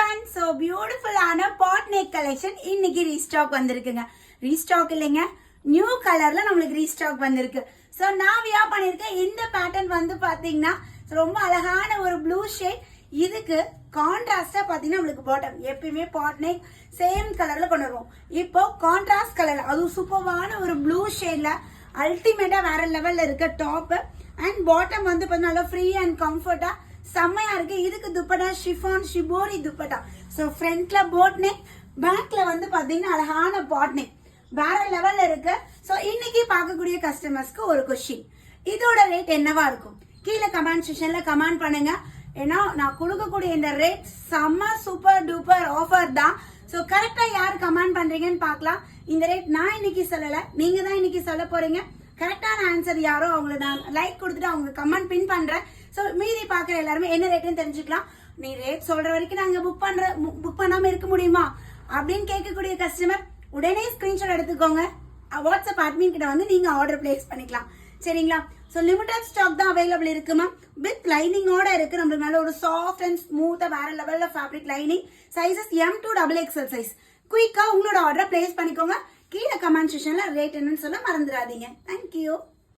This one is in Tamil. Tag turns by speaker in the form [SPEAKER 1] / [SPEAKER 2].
[SPEAKER 1] everyone, so beautiful ஆன pot neck collection இன்னைக்கு ரீஸ்டாக் வந்திருக்குங்க. ரீஸ்டாக் இல்லைங்க, நியூ கலர்ல நம்மளுக்கு ரீஸ்டாக் வந்திருக்கு. சோ நான் வியா பண்ணிருக்கேன். இந்த பேட்டர்ன் வந்து பாத்தீங்கன்னா ரொம்ப அழகான ஒரு ப்ளூ ஷேட். இதுக்கு கான்ட்ராஸ்டா பாத்தீங்கன்னா நம்மளுக்கு பாட்டம் எப்பயுமே பாட் நெக் சேம் கலர்ல கொண்டு வருவோம். இப்போ கான்ட்ராஸ்ட் கலர், அதுவும் சூப்பரான ஒரு ப்ளூ ஷேட்ல அல்டிமேட்டா வேற லெவல்ல இருக்க டாப் அண்ட் பாட்டம் வந்து நல்லா ஃப்ரீ அண்ட் கம்ஃபர்ட்டா செம்மையா இருக்கு. இதுக்கு dupatta chiffon shibori dupatta. So ஃப்ரண்ட்ல போட் நெக், பேக்ல வந்து பாத்தீங்கன்னா அழகான பாட் நெக் வேற லெவல்ல இருக்கு. சோ இன்னைக்கு பார்க்கக்கூடிய கஸ்டமர்ஸ்க்கு ஒரு கொஸ்டின், இதோட ரேட் என்னவா இருக்கும்? கீழே கமெண்ட் செக்ஷன்ல கமெண்ட் பண்ணுங்க. ஏன்னா நான் கொடுக்கக்கூடிய இந்த ரேட் செம்ம சூப்பர் டூப்பர் ஆஃபர் தான். சோ கரெக்டா யார் கமெண்ட் பண்றீங்கன்னு பார்க்கலாம். இந்த ரேட் நான் இன்னைக்கு சொல்லல, நீங்க தான் இன்னைக்கு சொல்ல போறீங்க. கரெக்டான ஆன்சர் யாரோ அவங்களை நான் லைக் கொடுத்துட்டு அவங்க கமெண்ட் பின் பண்றேன். சோ மீதி பாக்குற எல்லாருமே என்ன ரேட்னு தெரிஞ்சுக்கலாம். நீ ரேட் சொல்ற வரைக்கும் நாங்க புக் பண்ணாம இருக்க முடியுமா அப்படின்னு கேட்கக்கூடிய கஸ்டமர் உடனே ஸ்கிரீன்ஷாட் எடுத்துக்கோங்க. வாட்ஸ்அப் அட்மின் கிட்ட வந்து நீங்க ஆர்டர் பிளேஸ் பண்ணிக்கலாம். சரிங்களா? சோ லிமிடெட் ஸ்டாக் தான் அவைலபிள் இருக்குமா, வித் லைனிங்கோட இருக்கு. நம்மளுக்கு நல்ல ஒரு சாஃப்ட் அண்ட் ஸ்மூத்தா வேற லெவல்ல fabric lining, sizes M to XXL size. குயிக்கா உங்களோட ஆர்டர் பிளேஸ் பண்ணிக்கோங்க. கீழே கமெண்ட் செக்ஷன்ல ரேட் என்னன்னு சொல்ல மறந்துடாதீங்க. தேங்க்யூ.